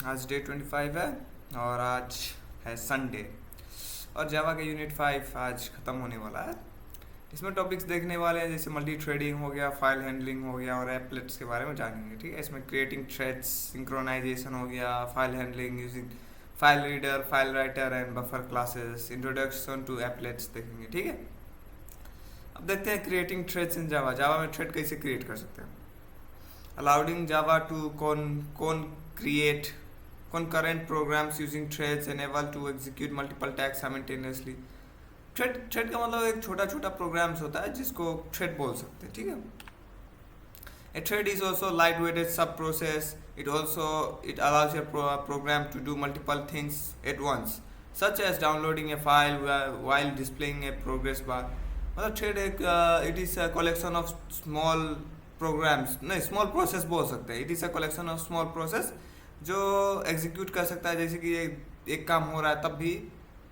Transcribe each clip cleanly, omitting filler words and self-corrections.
आज डे 25 है और आज है संडे और जावा का यूनिट 5 आज ख़त्म होने वाला है। इसमें टॉपिक्स देखने वाले हैं जैसे मल्टी थ्रेडिंग हो गया, फाइल हैंडलिंग हो गया और एप्लेट्स के बारे में जानेंगे। ठीक है, इसमें क्रिएटिंग थ्रेड्स, सिंक्रोनाइजेशन हो गया, file handling using file reader, file writer and buffer classes, introduction to applets देखेंगे। ठीक है, अब देखते हैं creating threads in Java. Java में थ्रेड कैसे क्रिएट कर सकते हैं। अलाउडिंग जावा to create concurrent programs using threads enable to execute multiple tasks simultaneously। Thread का मतलब एक छोटा छोटा प्रोग्राम्स होता है जिसको थ्रेड बोल सकते हैं। ठीक है, a thread is also lightweighted sub process। it allows a program to do multiple things at once such as downloading a file while displaying a progress bar। मतलब थ्रेड एक it is a collection of small प्रोग्राम्स, नहीं small process बोल सकते हैं। It is a collection of small process जो execute कर सकता है। जैसे कि एक काम हो रहा है तब भी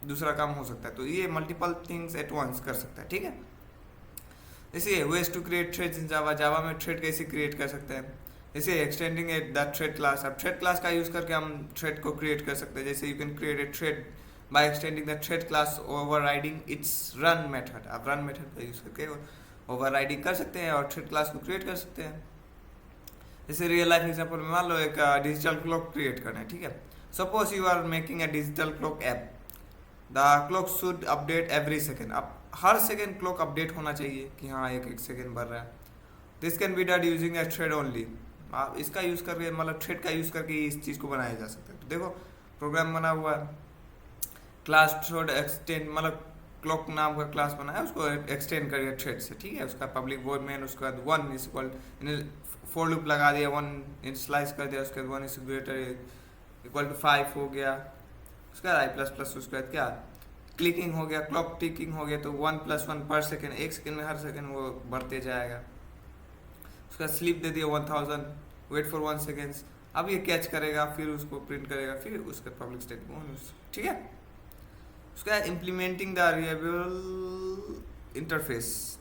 दूसरा काम हो सकता है, तो ये मल्टीपल थिंग्स एट वंस कर सकता है। ठीक है, जैसे ways to create threads in Java. Java में थ्रेड कैसे क्रिएट कर सकते हैं, जैसे extending a the thread class. अब थ्रेड क्लास का यूज़ करके हम थ्रेड को क्रिएट कर सकते हैं। जैसे you can create a thread by extending the thread class overriding its run method. आप रन मेथड का यूज़ करके ओवरराइडिंग कर सकते हैं और थ्रेड क्लास को क्रिएट कर सकते हैं। जैसे रियल लाइफ एग्जांपल में मान लो एक डिजिटल क्लॉक क्रिएट करना है। ठीक है, suppose you are making a digital clock app. The clock should update every second. अब हर सेकेंड क्लॉक अपडेट होना चाहिए कि हाँ एक सेकेंड बढ़ रहा है। This can be done using a thread only. आप इसका यूज़ करके मतलब थ्रेड का यूज़ करके इस चीज़ को बनाया जा सकता है। तो देखो प्रोग्राम बना हुआ है, क्लास थ्रेड एक्सटेंड मतलब क्लॉक नाम का क्लास बनाया, उसको एक्सटेंड करिए थ्रेड से। ठीक है, उसका पब्लिक वॉइड मेन, उसके बाद 1 इज इक्वल फॉर लूप लगा दिया, 1 स्लाइस कर दिया, उसके बाद 1 इज ग्रेटर इक्वल टू 5 हो गया। उसके बाद I++, उसके बाद क्या क्लिकिंग हो गया, क्लॉक टिकिंग हो गया, तो 1 + 1 पर सेकेंड, एक सेकेंड में हर सेकेंड वो बढ़ते जाएगा। उसके बाद स्लीप दे दिया 1000, वेट फॉर 1 सेकेंड्स। अब ये कैच करेगा, फिर उसको प्रिंट करेगा, फिर उसका पब्लिक स्टेटमेंट। ठीक है, उसका इम्प्लीमेंटिंग द रनेबल इंटरफेस।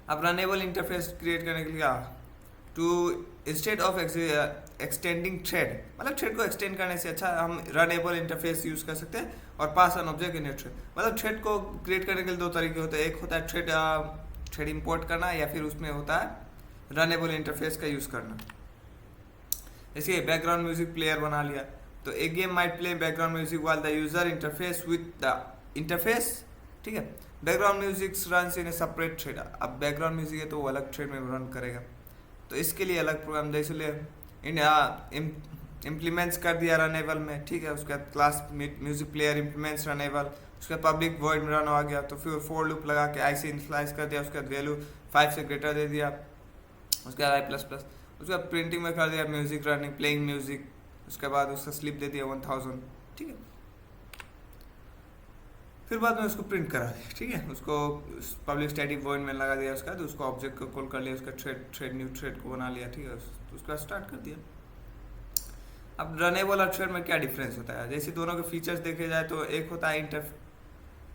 अब रनेबल इंटरफेस क्रिएट करने के लिए क्या, to instead of extending thread, मतलब थ्रेड को एक्सटेंड करने से अच्छा हम रनेबल इंटरफेस यूज कर सकते हैं और पास एन ऑब्जेक्ट इन थ्रेड। मतलब थ्रेड को क्रिएट करने के लिए दो तरीके होते हैं। एक होता है थ्रेड इंपोर्ट करना, या फिर उसमें होता है रनेबल इंटरफेस का यूज करना। जैसे बैकग्राउंड म्यूजिक प्लेयर बना लिया, तो एक game might play background music while the user interface with the interface. ठीक है, background music runs in A separate thread. अब बैकग्राउंड म्यूजिक है तो वो अलग थ्रेड में रन करेगा, तो इसके लिए अलग प्रोग्राम दे, इसलिए इम्प्लीमेंट्स कर दिया रनेबल में। ठीक है, उसके बाद class music player implements runnable, उसके बाद पब्लिक वॉइड में रन आ गया, तो फिर फॉर लूप लगा के ऐसे इनिशियलाइज कर दिया, उसके बाद वैल्यू 5 से ग्रेटर दे दिया, उसके बाद I++, उसके बाद प्रिंटिंग में कर दिया म्यूजिक रनिंग प्लेइंग म्यूजिक, उसके बाद उसका स्लिप दे दिया 1000। ठीक है, फिर बाद में उसको प्रिंट करा दिया। ठीक है, उसको पब्लिक स्टैटिक वॉइड में लगा दिया, उसका तो उसको ऑब्जेक्ट को कॉल कर लिया, उसका थ्रेड न्यू थ्रेड को बना लिया। ठीक है, तो उसका स्टार्ट कर दिया। अब रनेबल और थ्रेड में क्या डिफरेंस होता है, जैसे दोनों के फीचर्स देखे जाए तो एक होता है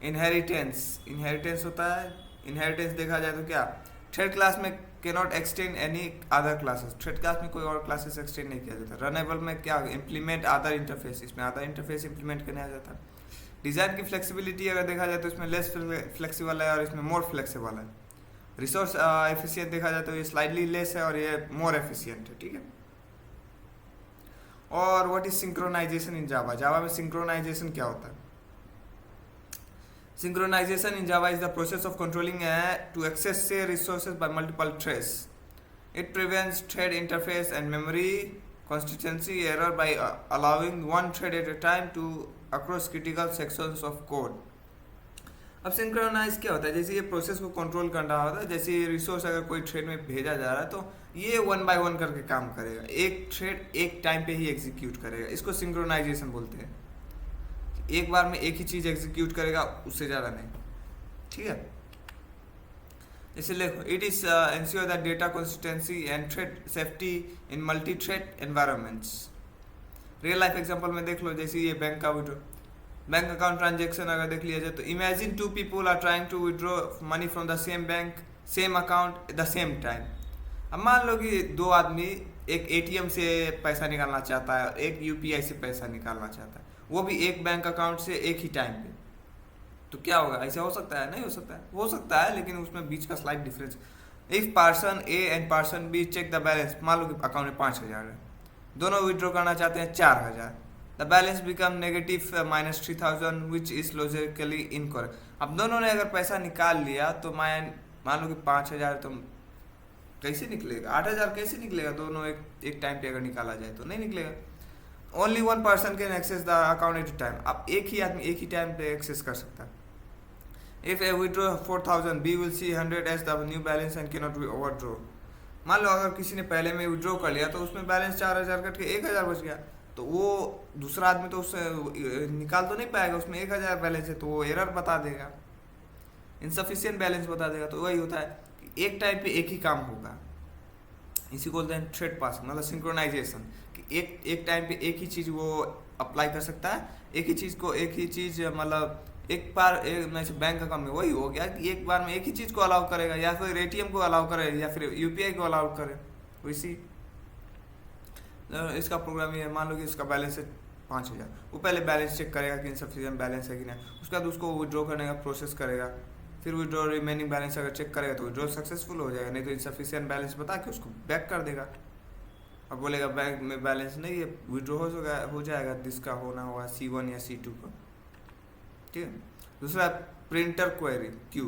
इनहेरिटेंस होता है। इनहेरिटेंस देखा जाए तो क्या, थ्रेड क्लास में cannot extend any other classes. Thread class में कोई और क्लासेस एक्सटेंड नहीं किया जाता। रनेबल में क्या, इम्प्लीमेंट अदर इंटरफेस, इसमें अदर इंटरफेस इम्प्लीमेंट करने आ जाता है। डिज़ाइन की फ्लेक्सिबिलिटी अगर देखा जाए तो इसमें लेस फ्लेक्सिबल है और इसमें मोर फ्लेक्सिबल है। रिसोर्स एफिशिएंट देखा जाए तो ये स्लाइडली लेस है और ये मोर एफिशिएंट है। ठीक है, और what is synchronisation in Java. Java में सिंक्रोनाइजेशन क्या होता है। Synchronization in Java is the process of controlling to access say resources by multiple threads. It prevents thread interface and memory consistency error by allowing one thread at a time to across critical sections of code. अब synchronise क्या होता है, जैसे ये process को control करना होता है। जैसे रिसोर्स अगर कोई थ्रेड में भेजा जा रहा है तो ये 1 by 1 करके काम करेगा, एक थ्रेड एक टाइम पे ही एग्जीक्यूट करेगा। इसको सिंक्रोनाइजेशन बोलते हैं। एक बार में एक ही चीज एग्जीक्यूट करेगा, उससे ज़्यादा नहीं। ठीक है, इसलिए it is ensure that data consistency and thread safety in multi thread environments. Real life example में देख लो, जैसे ये बैंक अकाउंट ट्रांजेक्शन अगर देख लिया जाए तो imagine 2 people are trying to withdraw money from the same bank same account at the same time. अब मान लो कि 2 आदमी एक एटीएम से पैसा निकालना चाहता है, एक यूपीआई से पैसा निकालना चाहता है, वो भी एक बैंक अकाउंट से एक ही टाइम पे, तो क्या होगा? ऐसा हो सकता है? नहीं हो सकता है, लेकिन उसमें बीच का slight difference. If person A and person B check the balance, मान लो कि अकाउंट में 5,000 है, दोनों विड्रॉ करना चाहते हैं 4,000, the balance become negative -3,000 which is logically incorrect. अब दोनों ने अगर पैसा निकाल लिया तो मान लो कि 5,000, तो कैसे निकलेगा? 8,000 कैसे निकलेगा? दोनों एक टाइम पे अगर निकाला जाए तो नहीं निकलेगा। Only one person can access the account at time, अब एक ही आदमी एक ही टाइम पे एक्सेस कर सकता है। If A withdraw 4,000 B will see 100 as the new balance and can not be overdraw. मान लो अगर किसी ने पहले में विड्रॉ कर लिया तो उसमें बैलेंस 4,000 कट के 1,000 बच गया, तो वो दूसरा आदमी तो उससे निकाल तो नहीं पाएगा, उसमें 1,000 बैलेंस है, तो वो एरर बता देगा, इनसफिशियंट बैलेंस बता देगा। तो वही होता है कि एक टाइम पे एक ही काम होगा, इसी को बोलते हैं थ्रेड पासिंग, मतलब सिंक्रोनाइजेशन, कि एक टाइम पे एक ही चीज़ वो अप्लाई कर सकता है, एक ही चीज़ मतलब एक बार जैसे बैंक अकाउंट में वही हो गया कि एक बार में एक ही चीज़ को अलाउ करेगा, या फिर एटीएम को अलाउ करे या फिर यूपीआई को अलाउ करे। वैसी इसका प्रोग्राम ये है, मान लो कि इसका बैलेंस है 5,000, वो पहले बैलेंस चेक करेगा कि इनसफिशिएंट बैलेंस है कि नहीं, उसके बाद उसको विड्रॉ करने का प्रोसेस करेगा, फिर विड्रॉ रिमेनिंग बैलेंस अगर चेक करेगा तो विड्रॉ सक्सेसफुल हो जाएगा, नहीं तो इनसफिशिएंट बैलेंस बता के उसको बैक कर देगा। अब बोलेगा बैंक में बैलेंस नहीं है, विड्रॉ हो जाएगा जिसका होना होगा C1 या C2 को, ठीक है। दूसरा printer query Q.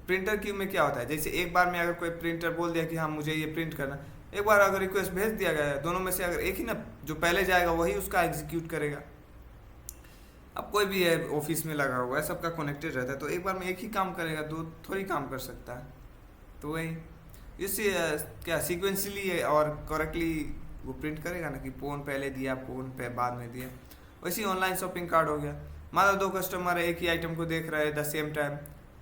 Printer Q में क्या होता है, जैसे एक बार में अगर कोई प्रिंटर बोल दिया कि हाँ मुझे ये प्रिंट करना, एक बार अगर रिक्वेस्ट भेज दिया गया है, दोनों में से अगर एक ही ना जो पहले जाएगा वही उसका एग्जीक्यूट करेगा। अब कोई भी है ऑफिस में लगा हुआ है, सबका कनेक्टेड रहता है, तो एक बार में एक ही काम करेगा, दो थोड़ी काम कर सकता है। तो वही इससे क्या सीक्वेंसली है और करेक्टली वो प्रिंट करेगा ना, कि फोन पहले दिया, फोन पे बाद में दिया। वैसे ही ऑनलाइन शॉपिंग कार्ड हो गया, मान लो 2 कस्टमर एक ही आइटम को देख रहे हैं द सेम टाइम,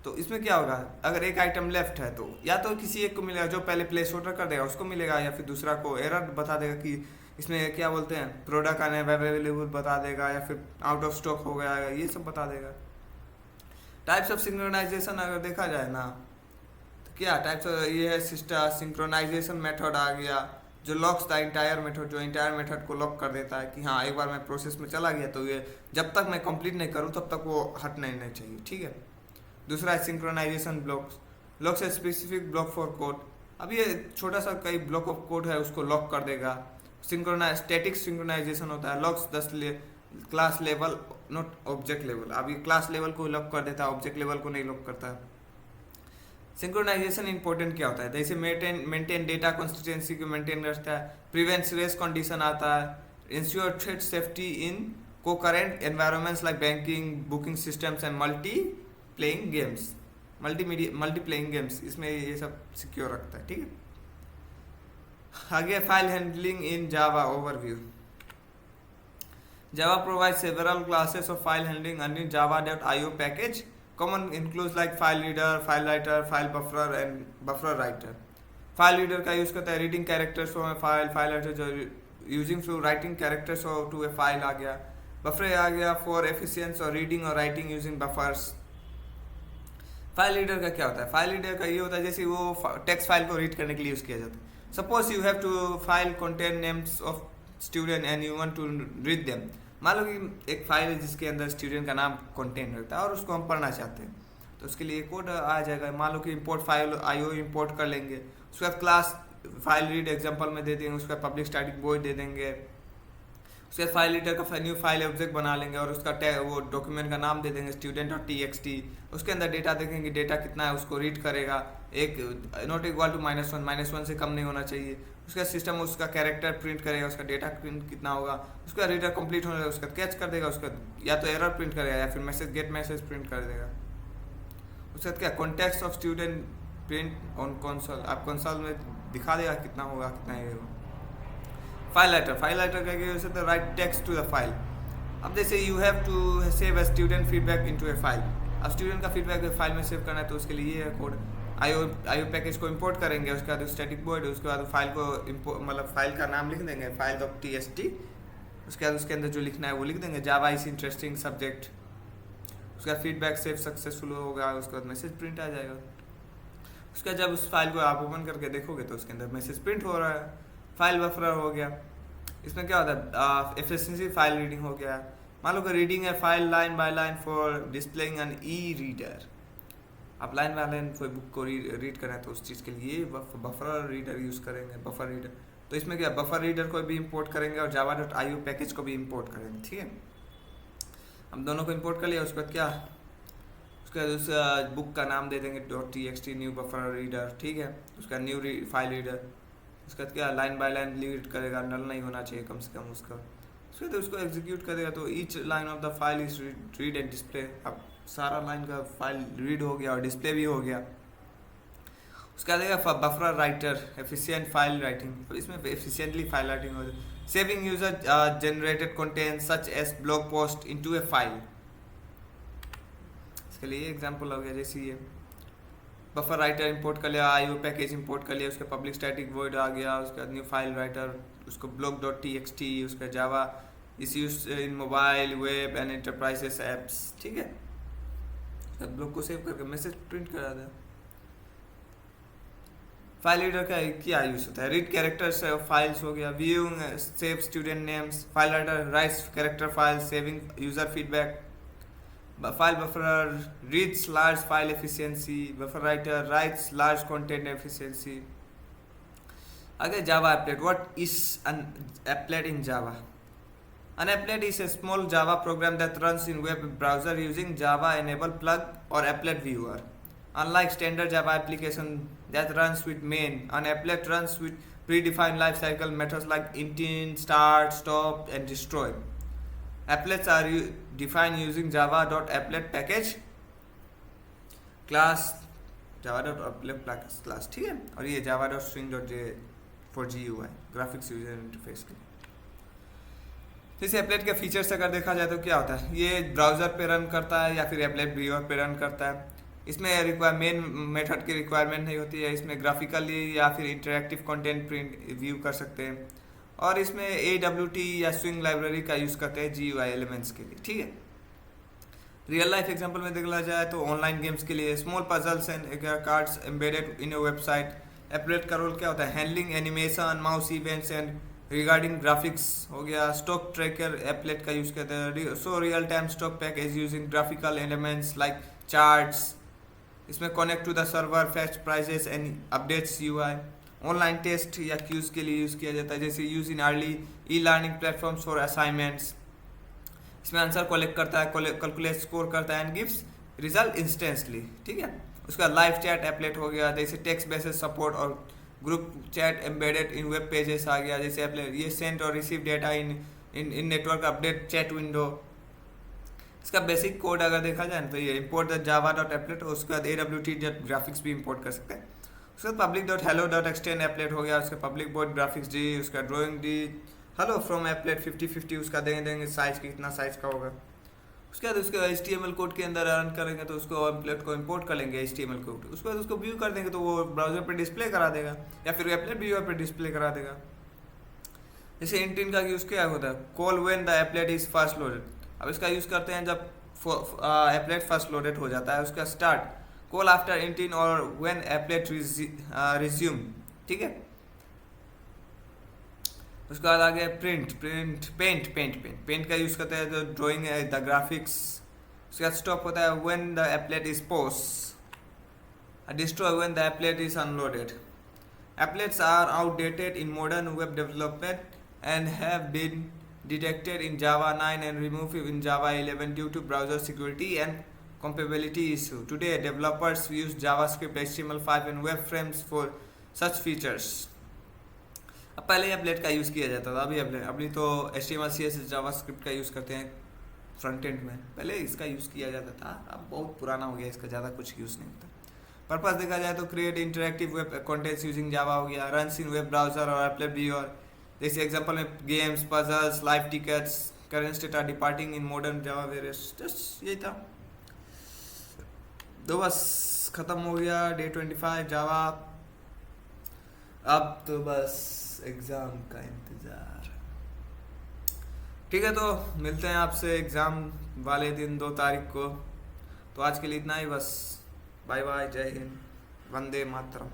तो इसमें क्या होगा, अगर एक आइटम लेफ्ट है तो या तो किसी एक को मिलेगा जो पहले प्लेस ऑर्डर कर देगा उसको मिलेगा, या फिर दूसरा को एरर बता देगा कि इसमें क्या बोलते हैं प्रोडक्ट अनअवेलेबल बता देगा, या फिर आउट ऑफ स्टॉक हो गया, ये सब बता देगा। टाइप्स ऑफ सिंक्रोनाइजेशन अगर देखा जाए ना, तो क्या टाइप्स ये है, सिस्टम सिंक्रोनाइजेशन मेथड आ गया जो लॉक्स द इंटायर मेथड, जो इंटायर मेथड को लॉक कर देता है कि हाँ एक बार मैं प्रोसेस में चला गया तो ये जब तक मैं कंप्लीट नहीं करूँ तब तक वो हटना ही नहीं चाहिए, ठीक है। दूसरा है सिंक्रोनाइजेशन ब्लॉक्स है स्पेसिफिक ब्लॉक फॉर कोड। अब ये छोटा सा कई ब्लॉक ऑफ कोड है उसको लॉक कर देगा। स्टैटिक सिंक्रोनाइजेशन होता है, locks 10 class level not object level. अब ये क्लास लेवल को लॉक कर देता है, ऑब्जेक्ट लेवल को नहीं लॉक करता है। सिंक्रोनाइजेशन इंपॉर्टेंट क्या होता है, जैसे मेंटेन डेटा कंसिस्टेंसी को मेंटेन करता है, प्रिवेंट्स रेस कंडीशन आता है, इंश्योर थ्रेड सेफ्टी इन को current environments like banking, booking systems and multi playing games, इसमें ये सब सिक्योर रखता है, ठीक है। आगे file handling in Java overview. Java provides several classes of file handling under java.io package. Common includes like file reader, file writer, file buffer and buffer writer. File reader का use करता है reading characters from a file, file writer जो using through writing characters to a file आ गया, buffer आ गया for efficiency और reading और writing using buffers. File reader का क्या होता है, फाइल रीडर का ये होता है जैसे वो टेक्स्ट फाइल को रीड करने के लिए यूज़ किया जाता है। Suppose you have to file contain names of student and you want to read them. मान लो कि एक फाइल है जिसके अंदर स्टूडेंट का नाम कंटेन रहता है और उसको हम पढ़ना चाहते हैं, तो उसके लिए कोड आ जाएगा। मान लो कि इंपोर्ट फाइल आईओ इंपोर्ट कर लेंगे, उसके बाद क्लास फाइल रीड एग्जांपल में दे देंगे, उसके बाद पब्लिक स्टैटिक वॉइड दे देंगे, उसके बाद फाइल रीडर का न्यू फाइल ऑब्जेक्ट बना लेंगे और उसका वो डॉक्यूमेंट का नाम दे देंगे student.txt। उसके अंदर डेटा देखेंगे, डेटा कितना है उसको रीड करेगा, एक नॉट इक्वल टू -1 से कम नहीं होना चाहिए। उसका सिस्टम उसका कैरेक्टर प्रिंट करेगा, उसका डेटा प्रिंट कितना होगा, उसका रीडर कंप्लीट होने उसका कैच कर देगा, उसका या तो एरर प्रिंट करेगा या फिर मैसेज गेट मैसेज प्रिंट कर देगा। उसके बाद क्या context of student print on console, आप कंसोल में दिखा देगा कितना होगा कितना नहीं होगा। फाइल राइटर का write text to the file. अब जैसे you have to save a student feedback into a file, अब स्टूडेंट का फीडबैक फाइल में सेव करना है तो उसके लिए ये है कोड। आईओ पैकेज को इंपोर्ट करेंगे, उसके बाद स्टैटिक वॉइड, उसके बाद फाइल को मतलब फाइल का नाम लिख देंगे file.txt, उसके बाद उसके अंदर जो लिखना है वो लिख देंगे जावा इज इंटरेस्टिंग सब्जेक्ट। उसके बाद फीडबैक सेव सक्सेसफुल होगा, उसके बाद मैसेज प्रिंट आ जाएगा। उसके बाद जब उस फाइल को आप ओपन करके देखोगे तो उसके अंदर मैसेज प्रिंट हो रहा है। फाइल बफर हो गया, इसमें क्या होता है एफिशिएंसी फाइल रीडिंग हो गया। मान लो कि रीडिंग है file line by line for displaying an e reader, आप लाइन बाय लाइन कोई बुक को रीड करें तो उस चीज़ के लिए बफर रीडर यूज़ करेंगे, बफर रीडर। तो इसमें क्या बफर रीडर को भी इंपोर्ट करेंगे और java.io पैकेज को भी इंपोर्ट करेंगे, ठीक है। हम दोनों को इंपोर्ट कर लिया, उसके बाद क्या, उसके बाद उस बुक का नाम दे देंगे .txt न्यू बफर रीडर, ठीक है। उसका न्यू फाइल रीडर, उसके बाद क्या लाइन बाय लाइन रीड करेगा, नल नहीं होना चाहिए कम से कम उसका। उसके बाद उसको एग्जीक्यूट करेगा तो each line of the file is read and display. अब सारा लाइन का फाइल रीड हो गया और डिस्प्ले भी हो गया। उसका देगा buffer writer efficient file writing, इसमें एफिशिएंटली फाइल राइटिंग हो जाए। Saving user generated content such as blog post into a file, इसके लिए एग्जांपल हो गया जैसे ये बफर राइटर इंपोर्ट कर लिया, आईओ पैकेज इंपोर्ट कर लिया, उसका पब्लिक स्टैटिक वॉइड आ गया, उसका न्यू फाइल राइटर, उसको blog.txt, उसका Java is used in mobile web and enterprises apps, ठीक है। ब्लॉग को सेव करके मैसेज प्रिंट करा दे। फाइल रीडर का क्या यूज होता है, रीड कैरेक्टर्स ऑफ फाइल्स हो गया, viewing save student names, file writer writes character file, saving user feedback, file buffer reads large file efficiency, buffer writer writes large content efficiency. आगे Java applet, what is an applet in Java? An applet is a small Java program that runs in web browser using Java enable plug or applet viewer. Unlike standard Java application that runs with main, an applet runs with predefined lifecycle methods like init, start, stop, and destroy. Applets are defined using java.applet package class, java.applet class, ठीक है। और ये java.swing.j for GUI graphics user interface के लिए। जैसे applet के features अगर देखा जाए तो क्या होता है, ये ब्राउज़र पे रन करता है या फिर एप्लेट व्यूअर पे रन करता है। इसमें मेन मेथड की रिक्वायरमेंट नहीं होती है, इसमें ग्राफिकली या फिर इंटरेक्टिव कंटेंट प्रिंट व्यू कर सकते हैं। और इसमें AWT या स्विंग लाइब्रेरी का यूज़ करते हैं GUI एलिमेंट्स के लिए, ठीक है। रियल लाइफ एग्जांपल में देखा जाए तो ऑनलाइन गेम्स के लिए small puzzles and cards embedded in a website. Applet का रोल क्या होता है, handling animation, mouse events and regarding graphics हो गया। स्टॉक ट्रैकर एप्लेट का यूज करते हैं, so real time stock package using graphical elements like charts. इसमें connect to the server, fetch prices and updates UI। Online test या quiz के लिए use किया जाता है, जैसे use in early e learning platforms for assignments. इसमें answer collect करता है, कैलकुलेट स्कोर करता है एंड गिव्स रिजल्ट इंस्टेंटली, ठीक है। उसका लाइव चैट एप्लेट हो गया, जैसे टेक्स्ट बेसिस सपोर्ट और group chat embedded in web pages आ गया, जैसे एप्लेट ये सेंड और receive data in network update chat window. इसका बेसिक कोड अगर देखा जाए तो ये इंपोर्ट द java.applet, उसके बाद AWT ग्राफिक्स भी इंपोर्ट कर सकते हैं। उसके बाद public.hello.extend एप्लेट हो गया, उसका पब्लिक बोर्ड ग्राफिक्स डी, उसका drawing D, hello from applet 50-50, उसका देंगे साइज कितना साइज का होगा। उसके बाद उसके HTML कोड के अंदर रन करेंगे तो उसको एप्लेट को इंपोर्ट कर लेंगे HTML कोड, उसके बाद उसको व्यू कर देंगे तो वो ब्राउजर पे डिस्प्ले करा देगा या फिर एप्लेट व्यूअर पे डिस्प्ले करा देगा। जैसे इंटिन का यूज़ क्या होता है, call when the applet is first loaded. अब इसका यूज़ करते हैं जब एप्लेट फर्स्ट लोडेड हो जाता है। उसका स्टार्ट कॉल आफ्टर इंटिन और व्हेन एप्लेट रिज्यूम, ठीक है। उसके बाद आगे पेंट का यूज़ करते हैं जो ड्राइंग है द ग्राफिक्स। उसके बाद स्टॉप होता है when the applet is post, destroy when the applet is unloaded. Applets are outdated in modern web development and have been detected in Java 9 and removed in Java 11 due to browser security and compatibility issue. Today, developers use JavaScript, HTML5 and web frames for such features. अब पहले applet का use किया जाता था, अभी तो HTML CSS JavaScript का use करते हैं फ्रंट एंड में। पहले इसका यूज़ किया जाता था, अब बहुत पुराना हो गया, इसका ज़्यादा कुछ यूज़ नहीं होता। पर्पस देखा जाए तो create interactive web contents using Java हो गया, रन्स इन वेब ब्राउजर और एप्लेट व्यूअर। जैसे एग्जांपल में games, puzzles, live tickets, current state are departing in modern Java various. Just यही था, तो बस खत्म हो गया डे 25 जावा। अब तो बस एग्जाम का इंतजार, ठीक है। तो मिलते हैं आपसे एग्जाम वाले दिन 2 तारीख को। तो आज के लिए इतना ही, बस बाय बाय, जय हिंद, वंदे मातरम।